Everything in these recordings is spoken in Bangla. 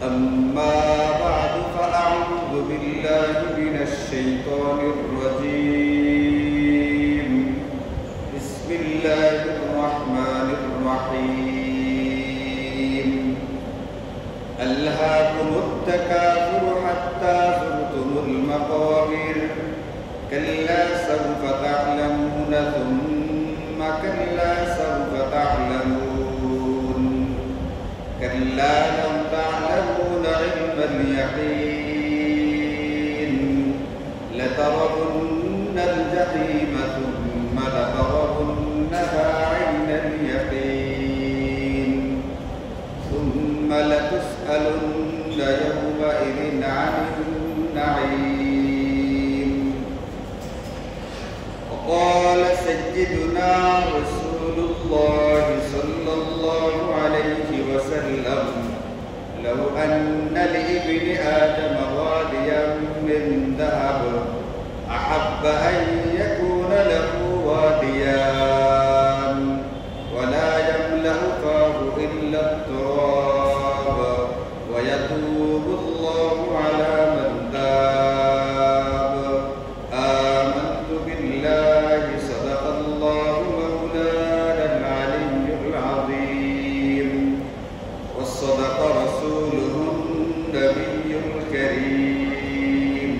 أما بعد فأعوذ بالله من الشيطان الرجيم بسم الله الرحمن الرحيم ألهاكم التكاثر حتى زرتم المقابر كلا سوف تعلمون ثم كلا سوف تعلمون كلا لو تعلمون علم اليقين لترون الجحيم ثم لترونها عين اليقين ثم لتسألن يومئذ عن النعيم. وقال سيدنا رسول الله صلى الله عليه وسلم لو أن لابن آدم واديا من ذهب أحب أن يكون له واديان ولا يملأ فاه إلا التراب ويتوب الله على من تاب. آمنت بالله صدق الله مولانا العلي العظيم وصدق رسوله النبي الكريم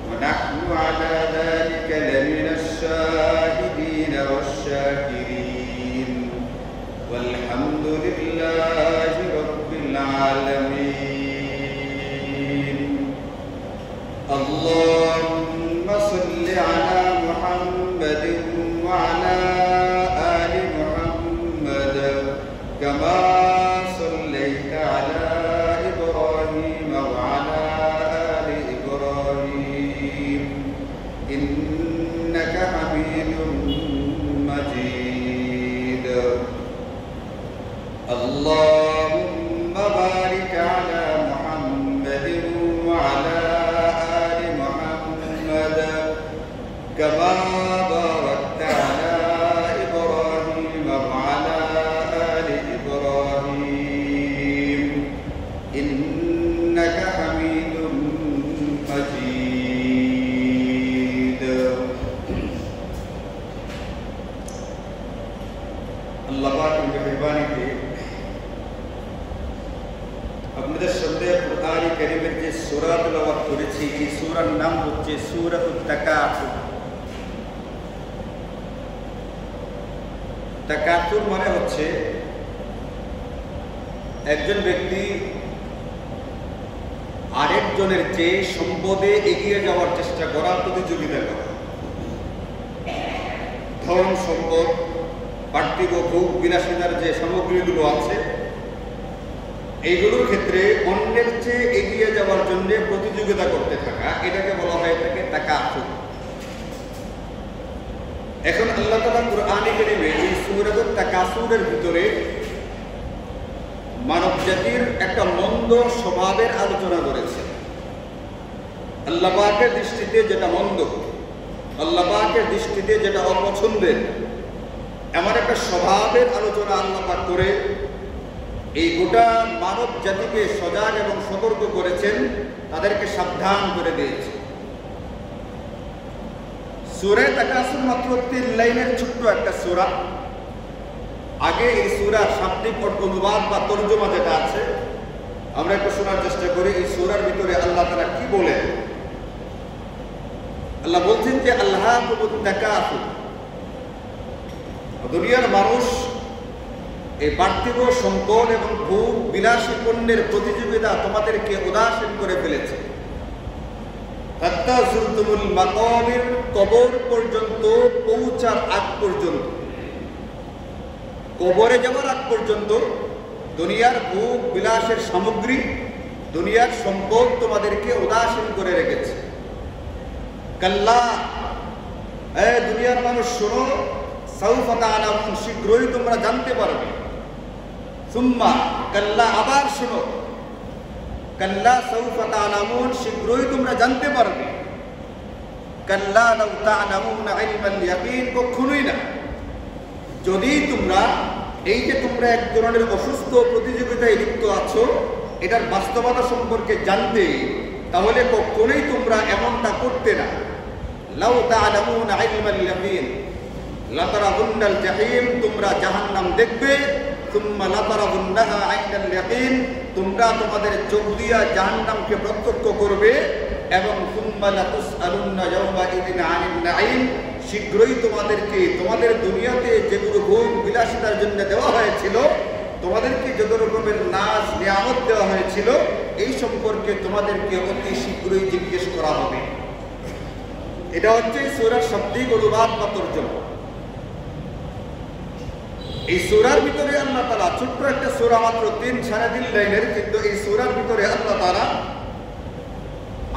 ونحن على ذلك لمن الشاهدين والشاكرين والحمد لله رب العالمين. اللهم صل على محمد وعلى آل محمد كما صليت على إبراهيم وعلى آل إبراهيم إنك حميد مجيد. اللهم بارك على محمد وعلى آل محمد كما باركت على إبراهيم وعلى آل إبراهيم إنك حميد مجيد. আল্লাহ পাকের মেহেরবানিতে আপনাদের সামনে কুরআন কারীমের যে সূরা তেলাওয়াত করেছি এই সূরার নাম হচ্ছে সূরাতুত তাকাসুর। তাকাসুর মানে হচ্ছে একজন ব্যক্তি আরেকজনের চেয়ে সম্পদে এগিয়ে যাওয়ার চেষ্টা করা, প্রতিযোগিতা করা। ধন সম্পদ, পার্থিব ভোগ বিলাসিতার যে সামগ্রীগুলো আছে এইগুলোর ক্ষেত্রে অন্যের চেয়ে এগিয়ে যাওয়ার জন্য প্রতিযোগিতা করতে থাকা, এটাকে বলা হয় থাকে তাকাসুর। এখন আল্লাহ তাআলা কুরআনে কারীমে এই সূরাতুত তাকাসুরের ভিতরে মানব জাতির একটা মন্দ স্বভাবের আলোচনা করেছে। আল্লাহ পাকের দৃষ্টিতে যেটা মন্দ, আল্লাহ পাকের দৃষ্টিতে যেটা অপছন্দের, এমন একটা স্বভাবের আলোচনা আল্লাহ পাক করে এই গোটা মানব জাতিকে সজাগ এবং সতর্ক করেছেন, তাদেরকে সাবধান করে দিয়েছে। সূরা তাকাসুর মাত্র 3 লাইনের ছোট্ট একটা সূরা। আগে এই সূরার শাব্দিক অনুবাদ বা তরজমা যেটা আছে আমরা একটু শোনার চেষ্টা করি। এই সূরার ভিতরে আল্লাহ তাআলা কি বলেন। আল্লাহ বলছেন যে আলহাকুমুত তাকাসুর, দুনিয়ার মানুষ এই পার্থিব সম্পদ এবং ভোগ বিলাসী পণ্যের প্রতিযোগিতা তোমাদেরকে উদাসীন করে ফেলেছে। হাত্তা যুরতুমুল মাকাবির, কবর পর্যন্ত পৌঁছার আগ পর্যন্ত, কবরে যাওয়ার আগ পর্যন্ত দুনিয়ার ভোগ বিলাসের সামগ্রী, দুনিয়ার সম্পদ তোমাদেরকে উদাসীন করে রেখেছে। কাল্লা, দুনিয়ার মানুষ শোনো, সাউফা তা'লামুন, শীঘ্রই তোমরা জানতে পারবে। সুম্মা কাল্লা, আবার শোনো, কাল্লা সাউফা তা'লামুন, শীঘ্রই তোমরা জানতে পারবে। কাল্লা লাউ তা'লামুনা ইলমাল ইয়াকিন, কখনোই না। যদি তোমরা এই যে তোমরা এক ধরনের অসুস্থ প্রতিযোগিতায় লিপ্ত আছো, এটার বাস্তবতা সম্পর্কে জানতে, তাহলে কখনোই তোমরা এমনটা করতে না। লাউ তা'লামুনা ইলমাল ইয়াকিন লাতারাউন্নাল জাহিম, তোমরা জাহান্নাম দেখবে। সুম্মা লাতারাউন্নাহা আইনাল ইয়াকিন, তোমরা তোমাদের চোখ দিয়া জাহান্নামকে প্রত্যক্ষ করবে। এবং সুম্মা লাতুসআলুন্না ইয়াওমা ইযিন আনিন নাঈম, শীঘ্রই তোমাদেরকে তোমাদের দুনিয়াতে যেগুলো ভোগ বিলাসিতার জন্য দেওয়া হয়েছিল, তোমাদেরকে যত রকমের নাজ নিয়ামত দেওয়া হয়েছিল, এই সম্পর্কে তোমাদেরকে অতি শীঘ্রই জিজ্ঞেস করা হবে। এটা হচ্ছে সূরার শাব্দিক অনুবাদ বা তরজমা। এই সূরার ভিতরে আল্লাহ তাআলা, ছোট্ট একটা সূরা মাত্র 3-3.5 লাইনের, কিন্তু এই সূরার ভিতরে আল্লাহ তাআলা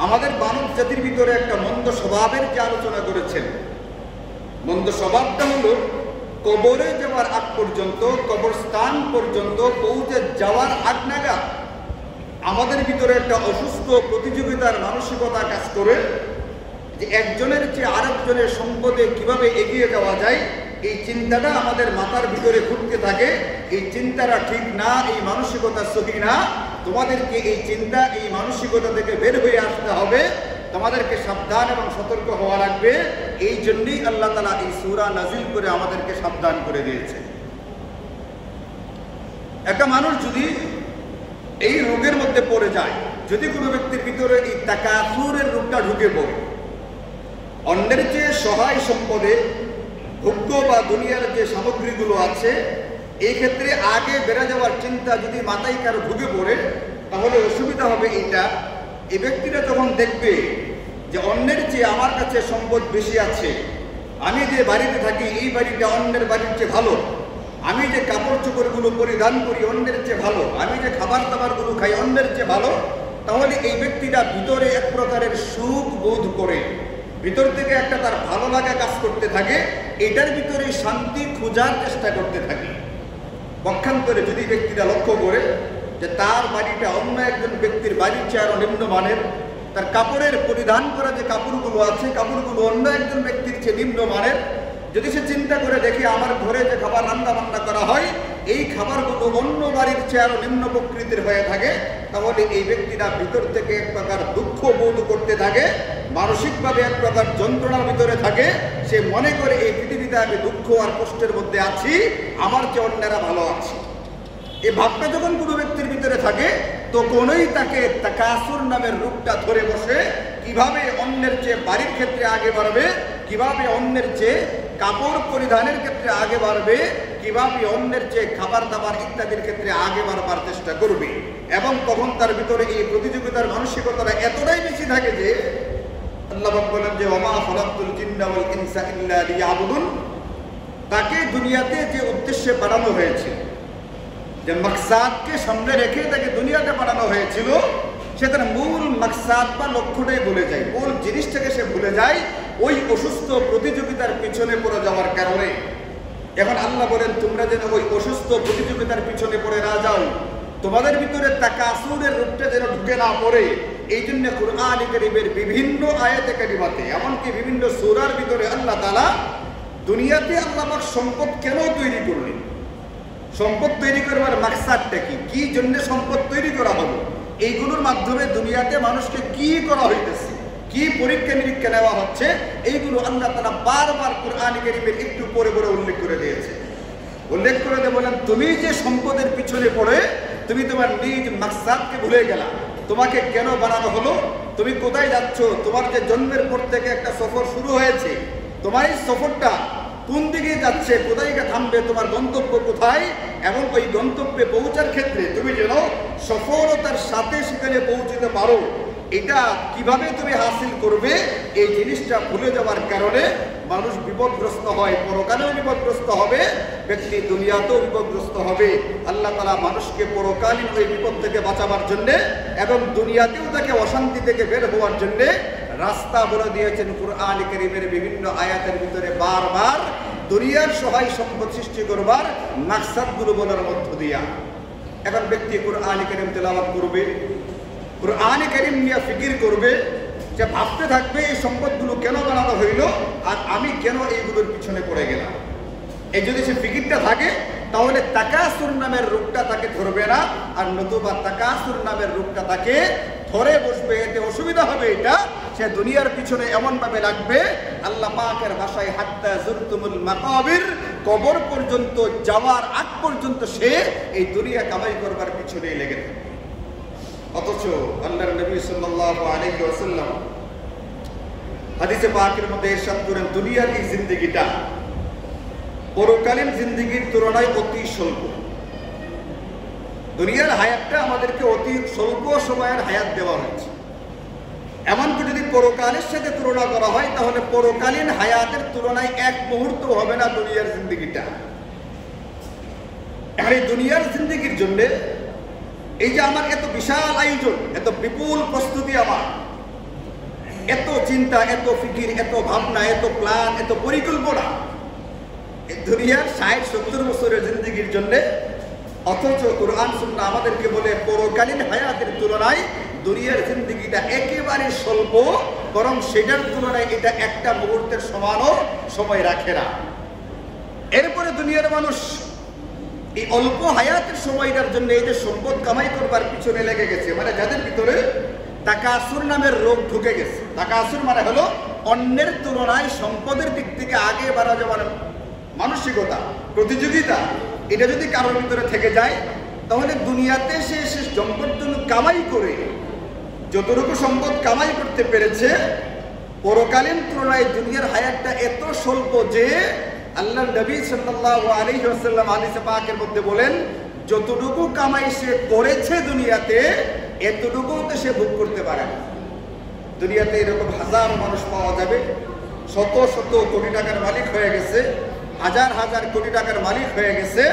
আমাদের মানব জাতির ভিতরে একটা মন্দ স্বভাবের যে আলোচনা করেছেন। মন্দ স্বভাবটা হলো কবরে যাওয়ার আগ পর্যন্ত, কবরস্থান পর্যন্ত পৌঁছে যাওয়ার আগ নাগাদ আমাদের ভিতরে একটা অসুস্থ প্রতিযোগিতার মানসিকতা কাজ করে, যে একজনের চেয়ে আরেকজনের সম্পদে কিভাবে এগিয়ে যাওয়া যায়, এই চিন্তাটা আমাদের মাথার ভিতরে ঘুরতে থাকে। এই চিন্তাটা ঠিক না, এই মানসিকতা সহি না। তোমাদেরকে এই চিন্তা, এই মানসিকতা থেকে বের হয়ে আসতে হবে, তোমাদেরকে সাবধান এবং সতর্ক হওয়া লাগবে। এই জন্যই আল্লাহ তাআলা এই সূরা নাজিল করে আমাদেরকে সাবধান করে দিয়েছে। একটা মানুষ যদি এই রোগের মধ্যে পড়ে যায়, যদি কোনো ব্যক্তির ভিতরে এই তাকাসুরের রোগটা ঢুকে পড়ে, অন্যের যে সহায় সম্পদে ভোগ্য বা দুনিয়ার যে সামগ্রীগুলো আছে, এই ক্ষেত্রে আগে বেড়ে যাওয়ার চিন্তা যদি মাথায় কারো ঢুকে পড়ে, তাহলে অসুবিধা হবে এইটা, এই ব্যক্তিরা যখন দেখবে যে অন্যের চেয়ে আমার কাছে সম্পদ বেশি আছে, আমি যে বাড়িতে থাকি এই বাড়িটা অন্যের বাড়ির চেয়ে ভালো, আমি যে কাপড় চোপড়গুলো পরিধান করি অন্যের চেয়ে ভালো, আমি যে খাবার দাবারগুলো খাই অন্যের চেয়ে ভালো, তাহলে এই ব্যক্তিটা ভিতরে এক প্রকারের সুখ বোধ করে, ভিতর থেকে একটা তার ভালো লাগা কাজ করতে থাকে, এটার ভিতরে শান্তি খোঁজার চেষ্টা করতে থাকে। পক্ষান্তরে যদি ব্যক্তিরা লক্ষ্য করে যে তার বাড়িটা অন্য একজন ব্যক্তির বাড়ির চেয়ে আরো নিম্নমানের, তার কাপড়ের পরিধান করা যে কাপড়গুলো আছে কাপড়গুলো অন্য একজন ব্যক্তির চেয়ে নিম্নমানের, যদি সে চিন্তা করে দেখে আমার ঘরে যে খাবার রান্না বান্না করা হয় এই খাবারগুলো অন্য বাড়ির চেয়ে আরো নিম্ন প্রকৃতির হয়ে থাকে, তাহলে এই ব্যক্তিরা ভিতর থেকে এক প্রকার দুঃখ বোধ করতে থাকে, মানসিকভাবে এক প্রকার যন্ত্রণার ভিতরে থাকে। সে মনে করে এই পৃথিবীতে আমি দুঃখ আর কষ্টের মধ্যে আছি, আমার চেয়ে অন্যরা ভালো আছে। এই ভাবটা যখন কোনো ব্যক্তির ভিতরে থাকে, তখনই তাকে তাকাসুর নামের রূপটা ধরে বসে, কিভাবে অন্যের চেয়ে বাড়ির ক্ষেত্রে আগে বাড়বে, কিভাবে অন্যের চেয়ে কাপড় পরিধানের ক্ষেত্রে আগে বাড়বে, কিভাবে অন্যের চেয়ে খাবার দাবার ইত্যাদির ক্ষেত্রে আগে বাড়বার চেষ্টা করবে। এবং তখন তার ভিতরে এই প্রতিযোগিতার মানসিকতাটা এতটাই বেশি থাকে যে আল্লাহ বলেন যে ওমা খালাকতুল জিন্না ওয়াল ইনসা ইল্লা লিয়াবুদুন, তাকে দুনিয়াতে যে উদ্দেশ্যে পাঠানো হয়েছিল, যে মাকসাদকে সামনে রেখে তাকে দুনিয়াতে পাঠানো হয়েছিল, সে তার মূল মাকসাদ বা লক্ষ্যটাই ভুলে যায়, মূল জিনিসটাকে সে ভুলে যায় ওই অসুস্থ প্রতিযোগিতার পিছনে পড়ে যাওয়ার কারণে। এখন আল্লাহ বলেন তোমরা যেন ওই অসুস্থ প্রতিযোগিতার পিছনে পড়ে না যাও, তোমাদের ভিতরে তাকাসুরের রূপটা যেন ঢুকে না পড়ে, এই জন্য কুরআন কারীমের বিভিন্ন আয়াতে কারিমাতে, এমনকি বিভিন্ন সূরার ভিতরে আল্লাহ তাআলা দুনিয়াতে আল্লাহ পাক সম্পদ কেন তৈরি করলেন, সম্পদ তৈরি করবার মাকসাদটা কি, কি জন্য সম্পদ তৈরি করা হলো, এইগুলোর মাধ্যমে দুনিয়াতে মানুষকে কি করা হইতেছে, কি পরীক্ষা নিরীক্ষা নেওয়া হচ্ছে, এইগুলো আল্লাহ তাআলা বারবার কুরআন কারীমের একটু পরে পরে উল্লেখ করে দিয়েছে। উল্লেখ করে দিয়ে বলেন তুমি যে সম্পদের পিছনে পড়ে তুমি তোমার নিজ মাকসাদকে ভুলে গেলা, তোমাকে কেন বানানো হলো, তুমি কোথায় যাচ্ছ, তোমার যে জন্মের পর থেকে একটা সফর শুরু হয়েছে, তোমার এই সফরটা কোন দিকে যাচ্ছে, কোথায় গিয়ে থামবে, তোমার গন্তব্য কোথায়, এবং ওই গন্তব্যে পৌঁছার ক্ষেত্রে তুমি যেন সফলতার সাথে সেখানে পৌঁছতে পারো, এটা কিভাবে তুমি হাসিল করবে, এই জিনিসটা ভুলে যাওয়ার কারণে মানুষ বিপদগ্রস্ত হয়, পরকালেও বিপদগ্রস্ত হবে, ব্যক্তি দুনিয়াতেও বিপদগ্রস্ত হবে। আল্লাহ তাআলা মানুষকে পরকালীন ওই বিপদ থেকে বাঁচাবার জন্য এবং দুনিয়াতেও তাকে অশান্তি থেকে বের হওয়ার জন্য রাস্তা বলে দিয়েছেন কুরআন কারীমের বিভিন্ন আয়াতের ভিতরে বারবার, দুনিয়ার সহায় সম্পদ সৃষ্টি করবার মাকসাদগুলো বলার মধ্য দিয়া। এখন ব্যক্তি কুরআন কারীম তেলাওয়াত করবে, কুরআন কারীম নিয়ে ফিকির করবে, যে ভাবতে থাকবে এই সম্পদগুলো কেন বানানো হইল আর আমি কেন এইগুলোর পিছনে পড়ে গেলাম। এই যদি সে ফিকিরটা থাকে, তাহলে তাকাসুর নামের রোগটা তাকে ধরবে না, আর নতুবা তাকাসুর নামের রোগটা তাকে ধরে বসবে। এতে অসুবিধা হবে এটা, সে দুনিয়ার পিছনে এমন ভাবে লাগবে, আল্লাহ পাকের ভাষায় হাত্তা যুরতুমুল মাকাবির, কবর পর্যন্ত যাওয়ার আগ পর্যন্ত সে এই দুনিয়া কামাই করবার পিছনেই লেগে থাকে। অথচ আল্লাহর নবী সাল্লাল্লাহু আলাইহি ওয়াসাল্লাম হাদিসে পাকের মধ্যে ইরশাদ করেন, দুনিয়ার এই জিন্দেগিটা পরকালীন জিন্দেগির তুলনায় অতি স্বল্প। দুনিয়ার হায়াতটা আমাদেরকে অতি স্বল্প সময়ের হায়াত দেওয়া হয়েছে। এমনকি যদি পরকালের সাথে তুলনা করা হয়, তাহলে পরকালীন হায়াতের তুলনায় এক মুহূর্ত হবে না দুনিয়ার জিন্দেগিটা। আর এই দুনিয়ার জিন্দেগির জন্য এই যে আমার এত বিশাল আয়োজন, এত বিপুল প্রস্তুতি, আমার এত চিন্তা, এত ফিকির, এত ভাবনা, এত প্ল্যান, এত পরিকল্পনা দুনিয়ার ৬০-৭০ বছরের জিন্দেগির জন্য, অথচ কোরআন সুন্নাহ আমাদেরকে বলে পরকালীন হায়াতের তুলনায় দুনিয়ার জিন্দেগিটা একেবারে স্বল্প, বরং সেটার তুলনায় এটা একটা মুহূর্তের সমানও সময় রাখে না। এরপরে দুনিয়ার মানুষ এই অল্প হায়াতের সময়টার জন্য এই যে সম্পদ কামাই করবার পিছনে লেগে গেছে, মানে যাদের ভিতরে তাকাসুর নামের রোগ ঢুকে গেছে। তাকাসুর মানে হলো অন্যের তুলনায় সম্পদের দিক থেকে আগে বাড়া যাওয়ার মানসিকতা, প্রতিযোগিতা। এটা যদি কারোর ভিতরে থেকে যায়, তাহলে দুনিয়াতে সে সম্পদ কামাই করে যতটুকু সম্পদ কামাই করতে পেরেছে, পরকালীন তুলনায় দুনিয়ার হায়াতটা এত স্বল্প যে আল্লাহ নবী সাল্লাল্লাহু আলাইহি ওয়াসাল্লাম হাদিসে পাকের মধ্যে বলেন, যতটুকু কামাই সে করেছে দুনিয়াতে, এতটুকু তো সে ভোগ করতে পারে না। দুনিয়াতে এরকম হাজার মানুষ পাওয়া যাবে, শত শত কোটি টাকার মালিক হয়ে গেছে, হাজার হাজার কোটি টাকার মালিক হয়ে গেছে,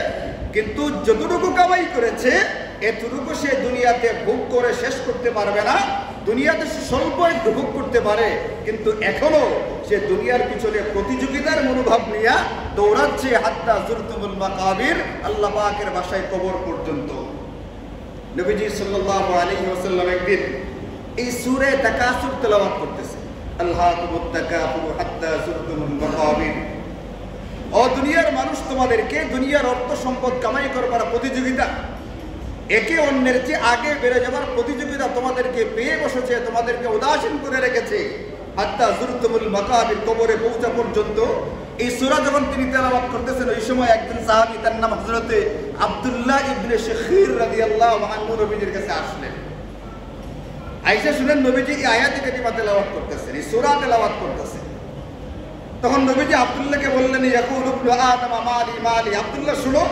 কিন্তু যতটুকু কামাই করেছে এতটুকু সে দুনিয়াতে ভোগ করে শেষ করতে পারবে না। দুনিয়াতে সে স্বল্প একটু ভোগ করতে পারে, কিন্তু এখনো সে দুনিয়ার পিছনে প্রতিযোগিতার মনোভাব নিয়ে দৌড়াচ্ছে, হাত্তা যুরতুমুল মাকাবির, আল্লাহ পাকের ভাষায় কবর পর্যন্ত। নবীজি সাল্লাল্লাহু আলাইহি ওয়াসাল্লাম একদিন এই সূরা তাকাসুর তেলাওয়াত করতেছে, আল্লাহুমুত তাকাসুর হাত্তা যুরতুমুল মাকাবির। ও দুনিয়ার মানুষ, তোমাদেরকে দুনিয়ার অর্থ সম্পদ কামাই করবার প্রতিযোগিতা, একে অন্যের চেয়ে আগে বেড়ে যাবার প্রতিযোগিতা তোমাদেরকে পেয়ে বসেছে, তোমাদেরকে উদাসীন করে রেখেছে, হাত্তা যুরতুমুল মাকাবির, কবরে পৌঁছা পর্যন্ত। এই সূরা যখন তিনি তেলাওয়াত করতেছেন, ওই সময় একজন সাহাবী, তার নাম হযরতে আব্দুল্লাহ ইবনে শিখির রাদিয়াল্লাহু আনহু নবীজির কাছে আসলেন। আয়েশা শুনেন নবীজি এই আয়াতে কারিমা তেলাওয়াত করতেছেন, এই সূরা তেলাওয়াত করতেছেন। তখন নবীজি আব্দুল্লাহকে বললেন, ইয়াকুলু ইবনু আদম মালি মালি, আব্দুল্লাহ শুনো,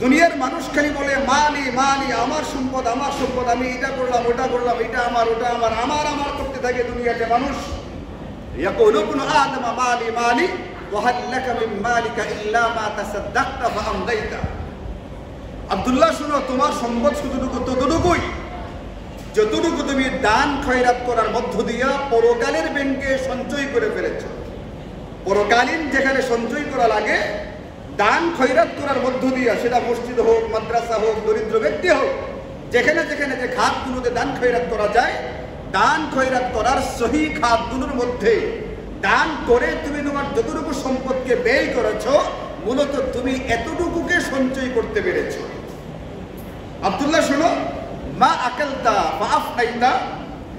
দুনিয়ার মানুষ খালি বলে মালি মালি, আমার সম্পদ আমার সম্পদ, আমি এটা করলাম ওটা করলাম, এটা আমার ওটা আমার, আমার আমার করতে থাকে দুনিয়াতে মানুষ। ইয়াকুলু ইবনু আদম মালি মালি ওয়া হাল লাকা মিন মালিকা ইল্লা মা তাসাদ্দাকতা ফাআমদাইতা। আব্দুল্লাহ শুনো, তোমার সম্পদ শুধুটুকু ততটুকুই যতটুকু তুমি দান খয়রাত করার মধ্য দিয়া পরকালের ব্যাংকে সঞ্চয় করে ফেলেছ। পরকালীন যেখানে সঞ্চয় করা লাগে, দান খয়রাত করার মধ্য দিয়া, সেটা মসজিদ হোক, মাদ্রাসা হোক, দরিদ্র ব্যক্তি হোক, যেখানে যেখানে যে খাতগুলোতে দান খয়রাত করা যায়, দান খয়রাত করার সহি খাতগুলোর মধ্যে দান করে তুমি তোমার যতটুকু সম্পদকে ব্যয় করেছ, মূলত তুমি এতটুকুকে সঞ্চয় করতে পেরেছ। আব্দুল্লাহ শোনো, মা আকালতা মা আফনাইতা,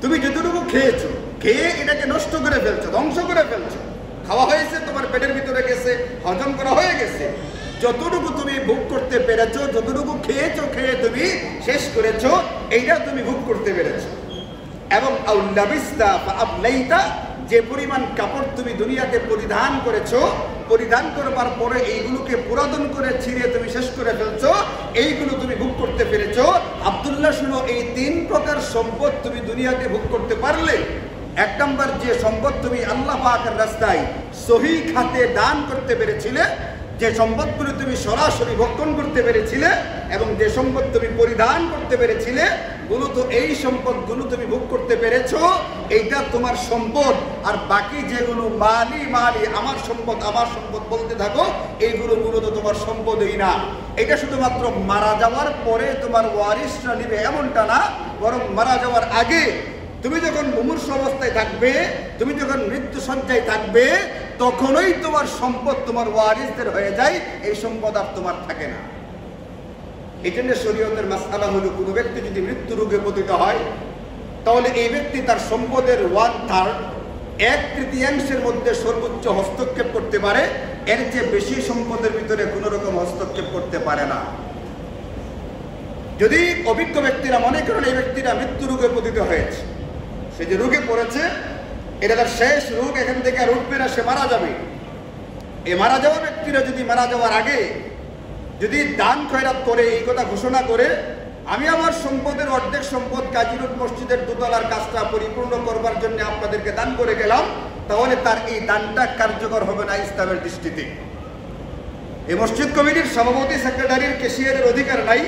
তুমি যতটুকু খেয়েছো, খেয়ে এটাকে নষ্ট করে ফেলছো, ধ্বংস করে ফেলছো। খাওয়া হয়েছে, তোমার পেটের ভিতরে গেছে, হজম করা হয়ে গেছে। যতটুকু তুমি ভোগ করতে পেরেছো, যতটুকু খেয়েছো, খেয়ে তুমি শেষ করেছো, এইটা তুমি ভোগ করতে পেরেছো। এবং আউল্লাবিস্তা বা আবলাইতা, যে পরিমাণ কাপড় তুমি দুনিয়াতে পরিধান করেছো, পরিধান করবার পরে এইগুলোকে পুরাতন করে ছিঁড়ে তুমি শেষ করে ফেলছো, এইগুলো তুমি ভোগ করতে পেরেছো। আব্দুল্লাহ শুনো, এই 3 প্রকার সম্পদ তুমি দুনিয়াতে ভোগ করতে পারলে, 1 নম্বর যে সম্পদ তুমি আল্লাহ পাকের রাস্তায় সহি খাতে দান করতে পেরেছিলে, যে সম্পদগুলো তুমি সরাসরি ভক্ষণ করতে পেরেছিলে, এবং যে সম্পদ তুমি পরিধান করতে পেরেছিলে, মূলত এই সম্পদগুলো তুমি ভোগ করতে পেরেছো, এইটা তোমার সম্পদ। আর বাকি যেগুলো মালি মালি, আমার সম্পদ বলতে থাকো, এইগুলো মূলত তোমার সম্পদই না। এটা শুধুমাত্র মারা যাওয়ার পরে তোমার ওয়ারিসরা নিবে এমনটা না, বরং মারা যাওয়ার আগে তুমি যখন মুমূর্ষ অবস্থায় থাকবে, তুমি যখন মৃত্যু সজ্জায় থাকবে, তখনই তোমার সম্পদ তোমার ওয়ারিসদের হয়ে যায়, এই সম্পদ আর তোমার থাকে না। এই জন্য শরীয়তের মাসআলা হলো, কোনো ব্যক্তি যদি মৃত্যু রোগে পতিত হয়, তাহলে এই ব্যক্তি তার সম্পদের 1/3 1/3 মধ্যে সর্বোচ্চ হস্তক্ষেপ করতে পারে, এর চেয়ে বেশি সম্পদের ভিতরে কোনো রকম হস্তক্ষেপ করতে পারে না। যদি অভিজ্ঞ ব্যক্তিরা মনে করেন এই ব্যক্তিরা মৃত্যু রোগে পতিত হয়েছে, সে যে রোগে পড়েছে এটা তার শেষ রোগ, এখান থেকে আর উঠবে না, সে মারা যাবে, এই মারা যাওয়া ব্যক্তিরা যদি মারা যাওয়ার আগে যদি দান খয়রাত করে, এই কথা ঘোষণা করে, আমি আমার সম্পদের অর্ধেক সম্পদ কাজী রোড মসজিদের দোতলার কাজটা পরিপূর্ণ করবার জন্য আপনাদেরকে দান করে গেলাম, তাহলে তার এই দানটা কার্যকর হবে না ইসলামের দৃষ্টিতে। এই মসজিদ কমিটির সভাপতি, সেক্রেটারির, ক্যাশিয়ারের অধিকার নাই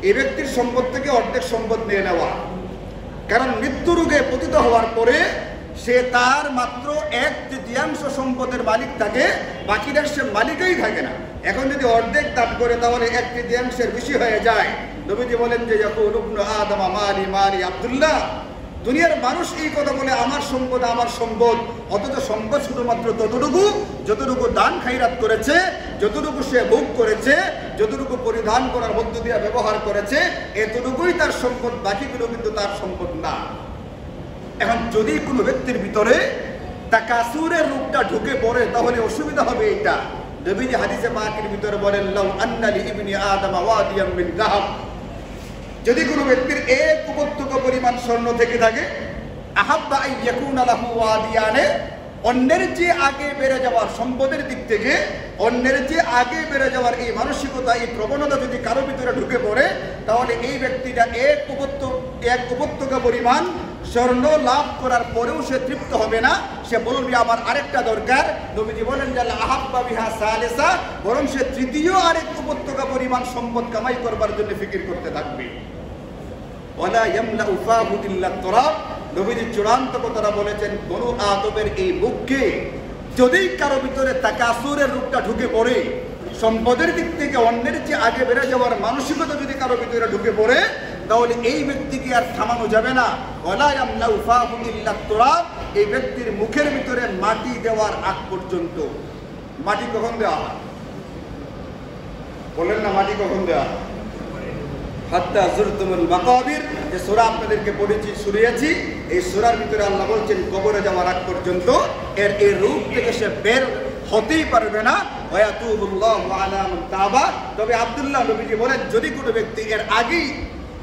এই ব্যক্তির সম্পদ থেকে অর্ধেক সম্পদ নিয়ে নেওয়া, কারণ মৃত্যু রোগে পতিত হওয়ার পরে সে তার মাত্র 1/3 সম্পদের মালিক থাকে, বাকিটা সে মালিকই থাকে না। এখন যদি অর্ধেক দান করে তাহলে 1/3 বেশি হয়ে যায়। নবীজি বলেন যে ইয়াকুলু ইবনু আদম মালি মালি আব্দুল্লাহ, দুনিয়ার মানুষ এই কথা বলে আমার সম্পদ আমার সম্পদ, অথচ সম্পদ শুধুমাত্র ততটুকু যতটুকু দান খাইরাত করেছে, যতটুকু সে ভোগ করেছে, যতটুকু পরিধান করার মধ্য দিয়ে ব্যবহার করেছে, এতটুকুই তার সম্পদ, বাকিগুলো কিন্তু তার সম্পদ না। এখন যদি কোনো ব্যক্তির ভিতরে তাকাসুরের রূপটা ঢুকে পড়ে তাহলে অসুবিধা হবে। এটা নবীজি হাদিসে পাকের ভিতরে বলেন, লাউ আন্না লি ইবনি আদম ওয়াদিয়াম মিন যাহাব, যদি কোনো ব্যক্তির এক উপত্যকা পরিমাণ স্বর্ণ থেকে থাকে, আহাব্বা আন ইয়াকুনা লাহু ওয়াদিয়ানে, অন্যের যে আগে বেড়ে যাওয়ার সম্পদের দিক থেকে অন্যের যে আগে বেড়ে যাওয়ার এই মানসিকতা, এই প্রবণতা যদি কারো ভিতরে ঢুকে পড়ে, তাহলে এই ব্যক্তিটা এক উপত্যকা পরিমাণ স্বর্ণ লাভ করার পরেও সে তৃপ্ত হবে না, সে বলবে আমার আরেকটা দরকার। নবীজি বলেন যে আহাব্বা বিহা সালিসা, বরং সে তৃতীয় আরেক উপত্যকা পরিমাণ সম্পদ কামাই করবার জন্য ফিকির করতে থাকবে। ওয়ালা ইয়ামলাউ ফাহু ইল্লা তুরাব, নবীজি চূড়ান্ত কথা বলেছেন, বনু আদমের এই মুখকে যদি কারো ভিতরে তাকাসুরের রূপটা ঢুকে পড়ে, সম্পদের দিক থেকে অন্যের চেয়ে আগে বেড়ে যাওয়ার মানসিকতা যদি কারো ভিতরে ঢুকে পড়ে, তাহলে এই ব্যক্তিকে আর থামানো যাবে না। ওয়ালা ইয়ামলাউ ফাহু ইল্লা তুরাব, এই ব্যক্তির মুখের ভিতরে মাটি দেওয়ার আগ পর্যন্ত। মাটি কখন দেওয়া হয় বলেন না? মাটি কখন দেওয়া হয়? হাত্তা যুরতুমুল মাকাবির, যে সূরা আপনাদেরকে শুনিয়েছি, এই সূরার ভিতরে আল্লাহ বলছেন কবরে যাওয়ার আগ পর্যন্ত এর এই রূপ থেকে সে বের হতেই পারবে না। ওয়ায়াতুবুল্লাহু আলা মান তাবা, তবে আব্দুল্লাহ নবীজি বলেন যদি কোনো ব্যক্তি এর আগেই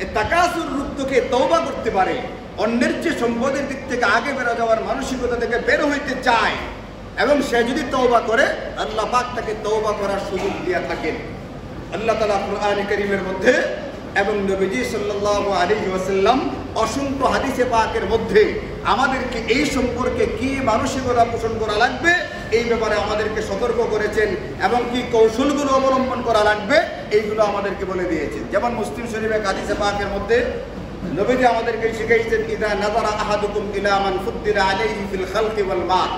এই তাকাসুর রূপ থেকে তওবা করতে পারে, অন্যের চেয়ে সম্পদের দিক থেকে আগে বেরো যাওয়ার মানসিকতা থেকে বের হইতে চায়, এবং সে যদি তওবা করে, আল্লাহ পাক তাকে তওবা করার সুযোগ দিয়ে থাকেন। আল্লাহ তাআলা কুরআনে কারীমের মধ্যে এবং নবীজি সাল্লাল্লাহু আলাইহি ওয়াসাল্লাম অসংখ্য হাদিসে পাকের মধ্যে আমাদেরকে এই সম্পর্কে কি মানসিকতা পোষণ করা লাগবে এই ব্যাপারে আমাদেরকে সতর্ক করেছেন, এবং কি কৌশলগুলো অবলম্বন করা লাগবে এইগুলো আমাদেরকে বলে দিয়েছেন। যেমন মুসলিম শরীফের হাদিসে পাকের মধ্যে নবীজি আমাদেরকে শিখাইছেন, ইদা নাযারা আহাদুকুম ইলা মান ফুদ্দিলা আলাইহি ফিল খালকি ওয়াল মাল,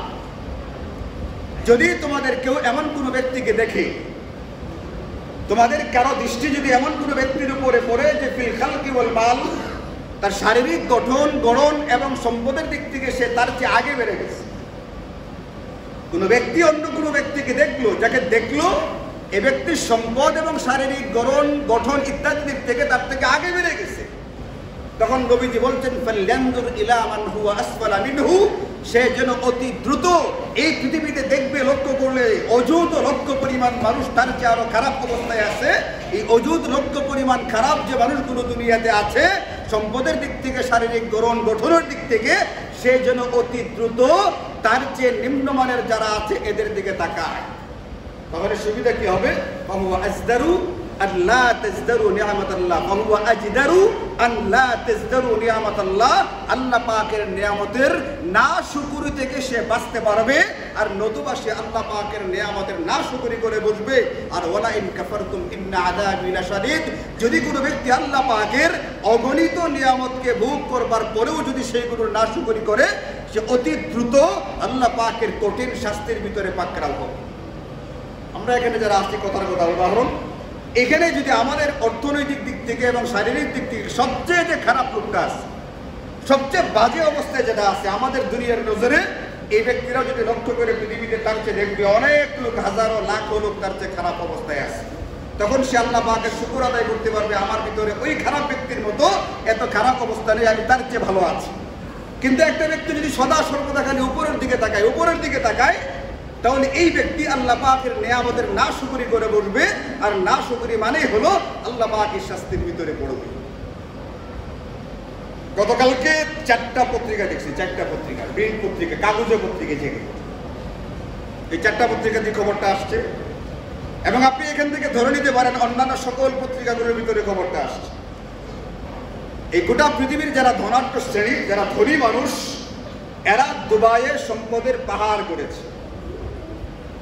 যদি তোমাদের কেউ এমন কোনো ব্যক্তিকে দেখে, তোমাদের কারো দৃষ্টি যদি এমন কোনো ব্যক্তির উপরে পড়ে যে ফিল খালকি ওয়াল মাল, তার শারীরিক গঠন এবং সম্পদের দিক থেকে সে তার চেয়ে আগে বেড়ে গেছে। কোনো ব্যক্তি অন্য কোনো ব্যক্তিকে দেখলো, যাকে দেখলো এ ব্যক্তির সম্পদ এবং শারীরিক গঠন ইত্যাদি দিক থেকে তার থেকে আগে বেড়ে গেছে, তখন নবীজি বলছেন ফালয়ানজুর ইলা মান হুয়া আসফালা মিনহু, সে যেন অতি দ্রুত এই পৃথিবীতে দেখবে, লক্ষ্য করলে অযুত লক্ষ পরিমাণ মানুষ তার চেয়ে আরো খারাপ অবস্থায় আছে, এই অযুত লক্ষ পরিমাণ খারাপ যে মানুষগুলো দুনিয়াতে আছে সম্পদের দিক থেকে শারীরিক গঠনের দিক থেকে, সে যেন অতি দ্রুত তার চেয়ে নিম্নমানের যারা আছে এদের দিকে তাকায়। তাহলে সুবিধা কি হবে? ফাহুয়া আজদারু আল্লাহ তাজদারু নিয়ামাতাল্লাহ, ফাহুয়া আজদারু আল্লাহ তাজদারু নিয়ামাতাল্লাহ, আল্লাহ পাকের নিয়ামতের না শুকরি থেকে সে বাঁচতে পারবে, আর নতুবা সে আল্লাহ পাকের নিয়ামতের না শুকরি করে বসবে। আর ওয়ালা ইন কাফারতুম ইন্না আযাবি লাশাদীদ, যদি কোনো ব্যক্তি আল্লাহ পাকের অগণিত নিয়ামতকে ভোগ করবার পরেও যদি সেইগুলোর না শুকরি করে, সে অতি দ্রুত আল্লাহ পাকের কঠিন শাস্তির ভিতরে পাকড়াও হবে। আমরা এখানে যারা আসছি কথার কথা উদাহরণ, এখানে যদি আমাদের অর্থনৈতিক দিক থেকে এবং শারীরিক দিক থেকে সবচেয়ে যে খারাপ লোকটা আছে, সবচেয়ে বাজে অবস্থায় যেটা আছে আমাদের দুনিয়ার নজরে, এই ব্যক্তিরা যদি লক্ষ্য করে পৃথিবীতে তার চেয়ে দেখবে অনেক লোক, হাজারো লাখো লোক তার চেয়ে খারাপ অবস্থায় আছে। তখন সে আল্লাহ পাকের শুকর আদায় করতে পারবে, আমার ভিতরে ওই খারাপ ব্যক্তির মতো এত খারাপ অবস্থা নেই, আমি তার চেয়ে ভালো আছি। কিন্তু একটা ব্যক্তি যদি সদা সর্বদা খালি উপরের দিকে তাকায়, তাহলে এই ব্যক্তি আল্লাহ পাকের নেয়ামতের না শুকরি করে বসবে, আর না শুকরি মানেই হলো আল্লাহ পাকের শাস্তির ভিতরে পড়বে। গতকালকে 4টা পত্রিকা দেখছি, 4টা পত্রিকা, প্রিন্ট পত্রিকা, কাগজে পত্রিকা, যেগুলো এই 4টা পত্রিকা যে খবরটা আসছে, এবং আপনি এখান থেকে ধরে নিতে পারেন অন্যান্য সকল পত্রিকাগুলোর ভিতরে খবরটা আসছে। এই গোটা পৃথিবীর যারা ধনাঢ্য শ্রেণী, যারা ধনী মানুষ, এরা দুবাইয়ে সম্পদের পাহাড় করেছে।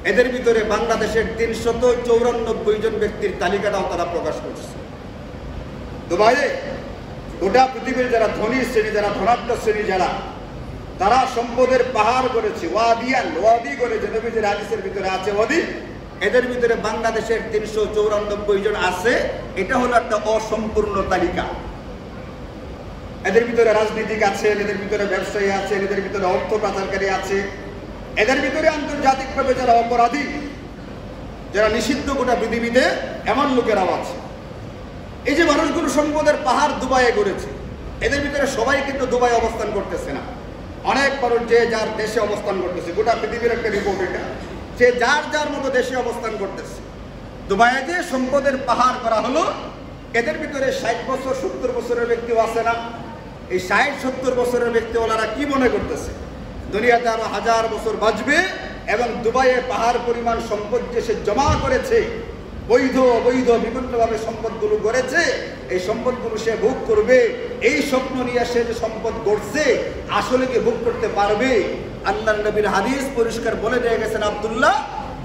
এদের ভিতরে বাংলাদেশের 394 জন ব্যক্তির তালিকাটাও তারা প্রকাশ করছে। দুবাইয়ে গোটা পৃথিবীর যারা ধনী শ্রেণী, যারা ধনাঢ্য শ্রেণী, যারা তারা সম্পদের পাহাড় করেছে, ওয়াদি করেছে, নবীজির হাদিসের ভিতরে আছে ওয়াদি। এদের ভিতরে বাংলাদেশের 394 জন আছে। এটা হলো একটা অসম্পূর্ণ তালিকা। এদের ভিতরে রাজনীতিক আছে, এদের ভিতরে ব্যবসায়ী আছে, এদের ভিতরে অর্থ পাচারকারী আছে, এদের ভিতরে আন্তর্জাতিকভাবে যারা অপরাধী, যারা নিষিদ্ধ গোটা পৃথিবীতে, এমন লোকেরাও আছে। এই যে মানুষগুলো সম্পদের পাহাড় দুবাইয়ে গড়েছে, এদের ভিতরে সবাই কিন্তু দুবাই অবস্থান করতেছে না। অনেক মানুষ যে যার দেশে অবস্থান করতেছে, গোটা পৃথিবীর একটা রিপোর্ট এটা, যে যার যার মতো দেশে অবস্থান করতেছে। দুবাইয়ে যে সম্পদের পাহাড় করা হলো, এদের ভিতরে 60 বছর 70 বছরের ব্যক্তিও আছে না? এই 60-70 বছরের ব্যক্তিওয়ালারা কি মনে করতেছে দুনিয়াতে আরো 1000 বছর বাঁচবে, এবং দুবাইয়ে পাহাড় পরিমাণ সম্পদ যে সে জমা করেছে, বৈধ অবৈধ বিভিন্নভাবে সম্পদগুলো গড়েছে, এই সম্পদগুলো সে ভোগ করবে। এই স্বপ্ন নিয়ে সে যে সম্পদ গড়ছে, আসলে কি ভোগ করতে পারবে? আল্লাহর নবীর হাদিস পরিষ্কার বলে দিয়ে গেছেন, আব্দুল্লাহ,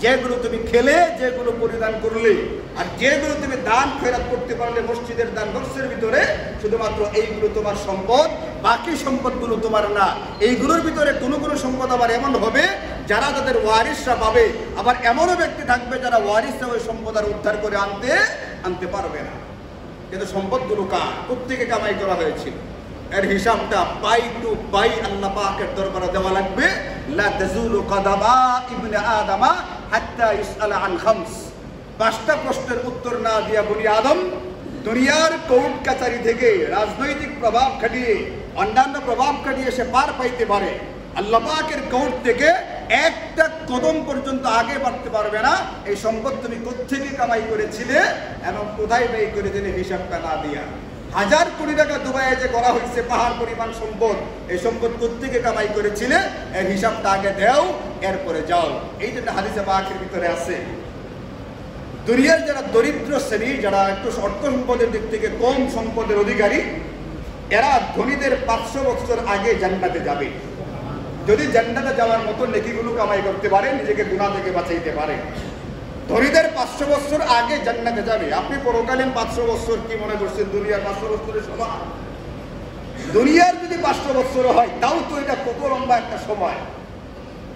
যেগুলো তুমি খেলে, যেগুলো পরিধান করলে, আর যেগুলো তুমি দান খয়রাত করতে পারলে মসজিদের দান বক্সের ভিতরে, শুধুমাত্র এইগুলো তোমার সম্পদ, বাকি সম্পদগুলো তোমার না। এইগুলোর ভিতরে কোনো কোনো সম্পদ আবার এমন হবে যারা তাদের ওয়ারিসরা পাবে, আবার এমনও ব্যক্তি থাকবে যারা ওয়ারিসরা ওই সম্পদ আর উদ্ধার করে আনতে পারবে না। কিন্তু সম্পদগুলো কার, কোত্থেকে কামাই করা হয়েছিল, এর হিসাবটা পাই টু পাই আল্লাহ পাকের দরবারে দেওয়া লাগবে। লা তাজুলু কদামা ইবনে আদামা হাত্তা ইসআলা আন খামস। 5টা প্রশ্নের উত্তর না দিয়া বনি আদম দুনিয়ার কোর্ট কাছারি থেকে রাজনৈতিক প্রভাব খাটিয়ে, অন্যান্য প্রভাব খাটিয়ে সে পার পাইতে পারে, আল্লাহ পাকের কোর্ট থেকে একটা কদম পর্যন্ত আগে বাড়তে পারবে না। এই সম্পদ তুমি কোত্থেকে কামাই করেছিলে এবং কোথায় ব্যয় করেছিলে, হিসাবটা না দিয়া। 1000 কোটি টাকা দুবাইয়ে যে করা হয়েছে পাহাড় পরিমাণ সম্পদ, এই সম্পদ কোত্থেকে কামাই করেছিলে, এর হিসাবটা আগে দেও, এরপরে যাও। এই জন্য হাদিসে পাকের ভিতরে আছে, দুনিয়ার যারা দরিদ্র শ্রেণী, যারা একটু অর্থ সম্পদের দিক থেকে কম সম্পদের অধিকারী, এরা ধনীদের 500 বছর আগে জান্নাতে যাবে, যদি জান্নাতে যাওয়ার মতো নেকিগুলো কামাই করতে পারে, নিজেকে গুনাহ থেকে বাঁচাইতে পারে। ধনীদের 500 বছর আগে জান্নাতে যাবে। আপনি পরকালীন 500 বছর কি মনে করছেন দুনিয়ার 500 বছরের সমান? দুনিয়ার যদি 500 বছর হয়, তাও তো এটা কত লম্বা একটা সময়,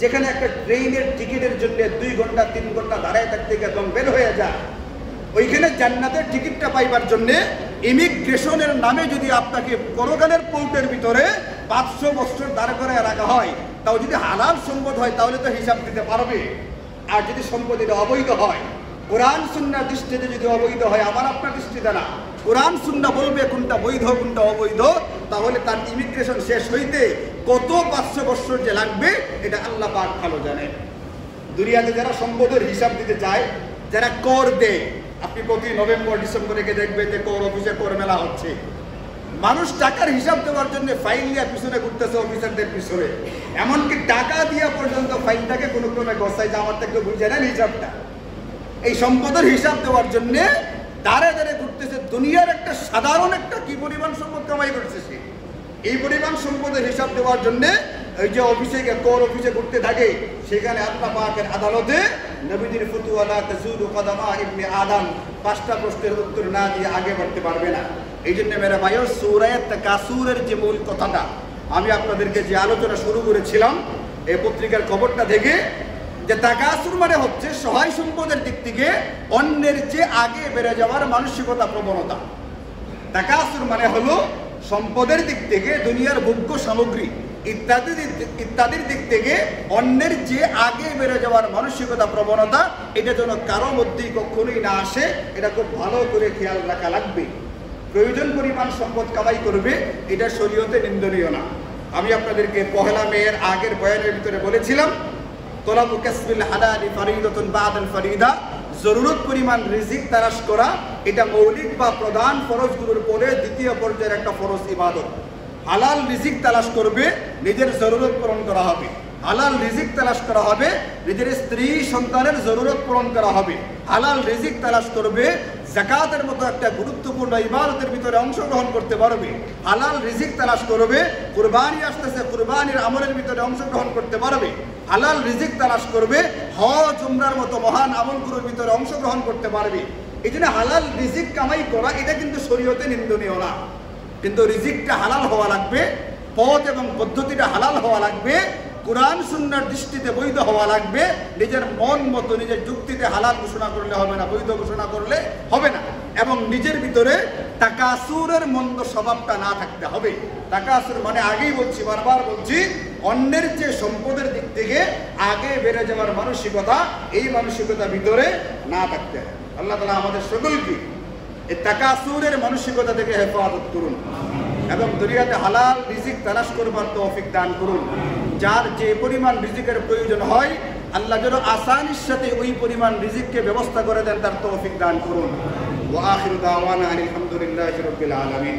যেখানে একটা ট্রেনের টিকিটের জন্য 2 ঘন্টা 3 ঘন্টা দাঁড়ায় থাকতে গিয়ে একদম বের হয়ে যায়। ওইখানে জান্নাতের টিকিটটা পাইবার জন্য ইমিগ্রেশনের নামে যদি আপনাকে পরকালের পোর্টের ভিতরে 500 বছর দাঁড় করে রাখা হয়, তাও যদি হালাল সম্পদ হয় তাহলে তো হিসাব দিতে পারবে। আর যদি সম্পদ এটা অবৈধ হয়, কোরআন সুন্নাহর দৃষ্টিতে যদি অবৈধ হয়, আমার আপনার দৃষ্টিতে না, কোরআন সুন্নাহ বলবে কোনটা বৈধ কোনটা অবৈধ, তাহলে তার ইমিগ্রেশন শেষ হইতে কত 500 বছর যে লাগবে, এটা আল্লাহ পাক ভালো জানে। দুনিয়াতে যারা সম্পদের হিসাব দিতে চায়, যারা কর দেয়, আপনি প্রতি নভেম্বর ডিসেম্বরে দেখবেন যে কর অফিসে কর মেলা হচ্ছে, মানুষ টাকার হিসাব দেওয়ার জন্য ফাইল নিয়ে পিছনে ঘুরতেছে অফিসারদের পিছনে, এমনকি টাকা দিয়া পর্যন্ত ফাইলটাকে কোনো ক্রমে গছাই যে আমার থেকে বুঝে নেন হিসাবটা। এই সম্পদের হিসাব দেওয়ার জন্য দাঁড়ে দাঁড়ে ঘুরতেছে। দুনিয়ার একটা সাধারণ একটা কি পরিমাণ সম্পদ কামাই করছে সে, এই পরিমাণ সম্পদের হিসাব দেওয়ার জন্য এই যে অফিসে কর অফিসে ঘুরতে থাকে, সেখানে আল্লাহ পাকের আদালতে নবীজির ফতোয়া লা তাজুলু কদামা ইবনে আদম, 5টা প্রশ্নের উত্তর না দিয়ে আগে বাড়তে পারবে না। এই জন্য মেরা ভাইও সূরা তাকাসুরের যে মূল কথাটা আমি আপনাদেরকে যে আলোচনা শুরু করেছিলাম এই পত্রিকার খবরটা থেকে, যে তাকাসুর মানে হচ্ছে সহায় সম্পদের দিক থেকে অন্যের চেয়ে আগে বেড়ে যাওয়ার মানসিকতা, প্রবণতা। তাকাসুর মানে হলো সম্পদের দিক থেকে, দুনিয়ার ভোগ্য সামগ্রী ইত্যাদির দিক থেকে অন্যের যে আগে বেড়ে যাওয়ার মানসিকতা, প্রবণতা, এটা যেন কারো মধ্যেই কখনোই না আসে। এটা খুব ভালো করে খেয়াল রাখা লাগবে। প্রয়োজন পরিমাণ সম্পদ কামাই করবে, এটা শরীয়তে নিন্দনীয় না। আমি আপনাদেরকে পহেলা মেয়ের আগের বয়ানের ভিতরে বলেছিলাম, তলাবু কাসবিল হালালি ফরিদাতুন বাদাল ফরিদা, জরুরত পরিমাণ রিজিক তালাশ করা এটা মৌলিক বা প্রধান ফরজগুলোর পরে দ্বিতীয় পর্যায়ের একটা ফরজ ইবাদত। হালাল রিজিক তালাশ করবে, নিজের জরুরত পূরণ করা হবে। হালাল রিজিক তালাশ করা হবে, নিজের স্ত্রী সন্তানের জরুরত পূরণ করা হবে। হালাল রিজিক তালাশ করবে, যাকাতের মতো একটা গুরুত্বপূর্ণ ইবাদতের ভিতরে অংশগ্রহণ করতে পারবে। হালাল রিজিক তালাশ করবে, কুরবানি আসতেছে, কুরবানির আমলের ভিতরে অংশগ্রহণ করতে পারবে। হালাল রিজিক তালাশ করবে, হজ উমরার মতো মহান আমলগুলোর ভিতরে অংশগ্রহণ করতে পারবে। এই জন্য হালাল রিজিক কামাই করা এটা কিন্তু শরীয়তে নিন্দনীয় না, কিন্তু রিজিকটা হালাল হওয়া লাগবে, পথ এবং পদ্ধতিটা হালাল হওয়া লাগবে, কোরআন সুন্নাহর দৃষ্টিতে বৈধ হওয়া লাগবে। নিজের মন মতো নিজের যুক্তিতে হালাল ঘোষণা করলে হবে না, বৈধ ঘোষণা করলে হবে না। এবং নিজের ভিতরে তাকাসুরের মন্দ স্বভাবটা না থাকতে হবে। তাকাসুর মানে আগেই বলছি, বারবার বলছি, অন্যের যে সম্পদের দিক থেকে আগে বেড়ে যাওয়ার মানসিকতা, এই মানসিকতা ভিতরে না থাকতে হবে। আল্লাহ তাআলা আমাদের সকলকে এই তাকাসুরের মানসিকতা থেকে হেফাজত করুন এবং দুনিয়াতে হালাল রিজিক তালাশ করবার তৌফিক দান করুন। যার যে পরিমাণ রিজিকের প্রয়োজন হয়, আল্লাহ যেন আসানির সাথে ওই পরিমাণ রিজিককে ব্যবস্থা করে দেন, তার তৌফিক দান করুন। ওয়া আখিরু দাওয়ানা আলহামদুলিল্লাহি রাব্বিল আলামিন।